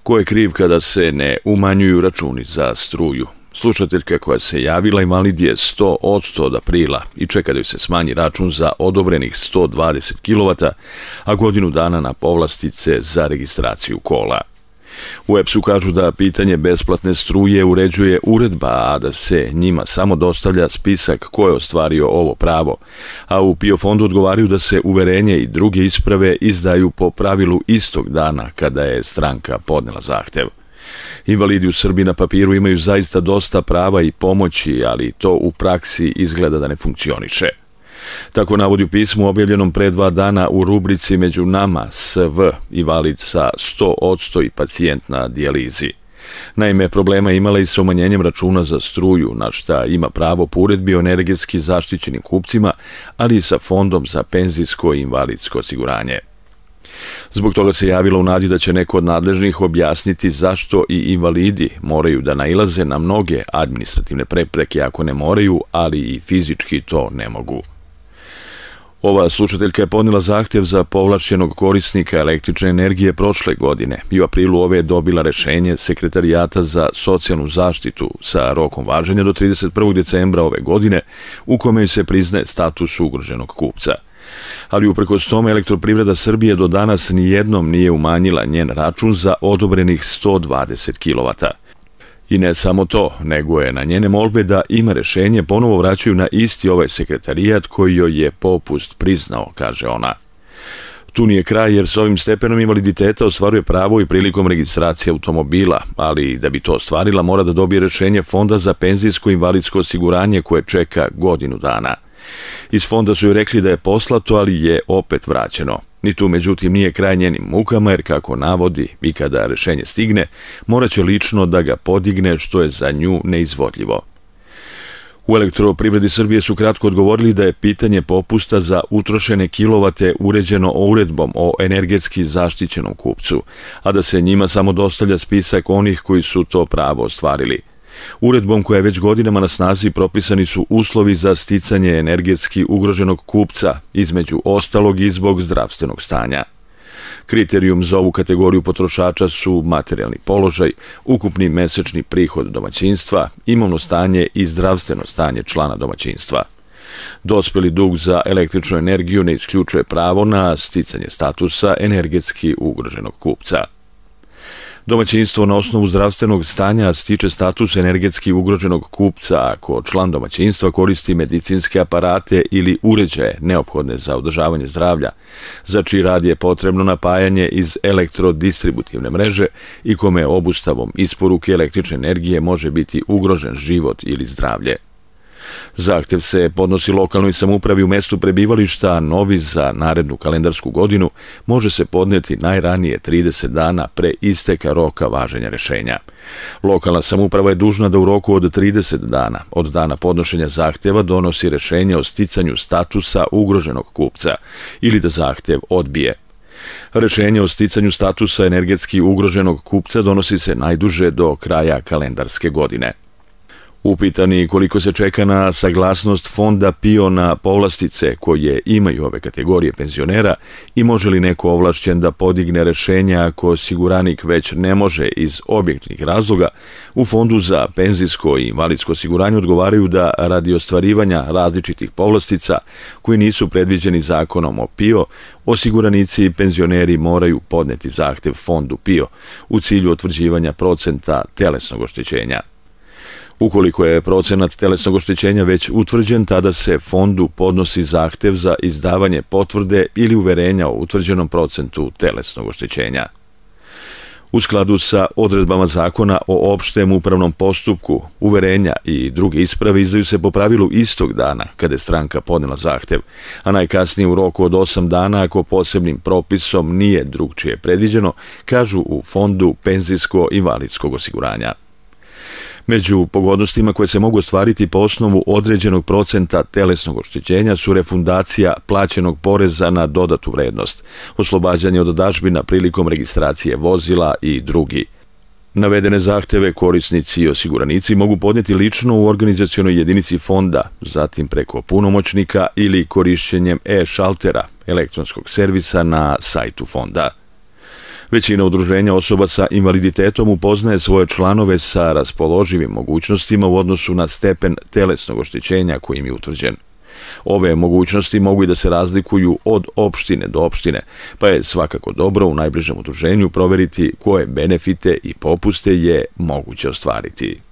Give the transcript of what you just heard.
Ko je kriv kada se ne umanjuju računi za struju? Slušateljka koja se javila invalid je 100% od aprila i čeka da joj se smanji račun za odobrenih 120 kW, a godinu dana na povlastice za registraciju kola. U EPS-u kažu da pitanje besplatne struje uređuje uredba, a da se njima samo dostavlja spisak ko je ostvario ovo pravo, a u PIO fondu odgovaraju da se uverenje i druge isprave izdaju po pravilu istog dana kada je stranka podnela zahtev. Invalidi u Srbiji na papiru imaju zaista dosta prava i pomoći, ali to u praksi izgleda da ne funkcioniše. Tako navodi u pismu objavljenom pre 2 dana u rubrici Među nama SV, invalid sa 100% i pacijent na dijalizi. Naime, problema imala i sa umanjenjem računa za struju, na šta ima pravo po uredbi o energetski zaštićenim kupcima, ali i sa Fondom za penzijsko i invalidsko osiguranje. Zbog toga se javila u nadi da će neko od nadležnih objasniti zašto i invalidi moraju da nailaze na mnoge administrativne prepreke ako ne moraju, ali i fizički to ne mogu. Ova slušateljka je podnela zahtev za povlašćenog korisnika električne energije prošle godine i u aprilu ove je dobila rešenje Sekretarijata za socijalnu zaštitu sa rokom važenja do 31. decembra ove godine, u kome se priznaje status ugroženog kupca. Ali uprkos tome Elektroprivreda Srbije do danas nijednom nije umanjila njen račun za odobrenih 120 kW. I ne samo to, nego je na njene molbe da ima rešenje ponovo vraćaju na isti ovaj sekretarijat koji joj je popust priznao, kaže ona. Tu nije kraj jer s ovim stepenom invaliditeta ostvaruje pravo i prilikom registracije automobila, ali da bi to ostvarila mora da dobije rešenje Fonda za penzijsko i invalidsko osiguranje koje čeka godinu dana. Iz fonda su joj rekli da je poslato, ali je opet vraćeno. Ni tu, međutim, nije kraj njenim mukama, jer kako navodi i kada rešenje stigne, morat će lično da ga podigne, što je za nju neizvodljivo. U Elektroprivredi Srbije su kratko odgovorili da je pitanje popusta za utrošene kilovate uređeno uredbom o energetski zaštićenom kupcu, a da se njima samo dostavlja spisak onih koji su to pravo ostvarili. Uredbom koja je već godinama na snazi propisani su uslovi za sticanje energetski ugroženog kupca, između ostalog i zbog zdravstvenog stanja. Kriterijum za ovu kategoriju potrošača su materijalni položaj, ukupni mesečni prihod domaćinstva, imovno stanje i zdravstveno stanje člana domaćinstva. Dospeli dug za električnu energiju ne isključuje pravo na sticanje statusa energetski ugroženog kupca. Domaćinstvo na osnovu zdravstvenog stanja stiče status energetski ugroženog kupca ako član domaćinstva koristi medicinske aparate ili uređaje neophodne za održavanje zdravlja, za čiji rad je potrebno napajanje iz elektrodistributivne mreže i kome obustavom isporuke električne energije može biti ugrožen život ili zdravlje. Zahtev se podnosi lokalnoj samoupravi u mestu prebivališta, a novi za narednu kalendarsku godinu može se podneti najranije 30 dana pre isteka roka važenja rešenja. Lokalna samouprava je dužna da u roku od 30 dana od dana podnošenja zahteva donosi rešenje o sticanju statusa ugroženog kupca ili da zahtev odbije. Rešenje o sticanju statusa energetski ugroženog kupca donosi se najduže do kraja kalendarske godine. Upitani koliko se čeka na saglasnost Fonda PIO na povlastice koje imaju ove kategorije penzionera i može li neko ovlašćen da podigne rešenja ako osiguranik već ne može iz objektivnih razloga, u Fondu za penzijsko i invalidsko osiguranje odgovaraju da radi ostvarivanja različitih povlastica koji nisu predviđeni zakonom o PIO, osiguranici i penzioneri moraju podneti zahtev Fondu PIO u cilju utvrđivanja procenta telesnog oštećenja. Ukoliko je procenat telesnog oštećenja već utvrđen, tada se fondu podnosi zahtev za izdavanje potvrde ili uverenja o utvrđenom procentu telesnog oštećenja. U skladu sa odredbama zakona o opštem upravnom postupku, uverenja i druge isprave izdaju se po pravilu istog dana kada je stranka podnela zahtev, a najkasnije u roku od 8 dana ako posebnim propisom nije drugčije predviđeno, kažu u Fondu penzijsko-invalidskog osiguranja. Među pogodnostima koje se mogu ostvariti po osnovu određenog procenta telesnog oštećenja su refundacija plaćenog poreza na dodatu vrednost, oslobađanje od dažbina prilikom registracije vozila i drugi. Navedene zahteve korisnici i osiguranici mogu podneti lično u organizacionoj jedinici fonda, zatim preko punomoćnika ili korišćenjem e-šaltera, elektronskog servisa na sajtu fonda. Većina udruženja osoba sa invaliditetom upoznaje svoje članove sa raspoloživim mogućnostima u odnosu na stepen telesnog oštećenja koji im je utvrđen. Ove mogućnosti mogu i da se razlikuju od opštine do opštine, pa je svakako dobro u najbližem udruženju proveriti koje benefite i popuste je moguće ostvariti.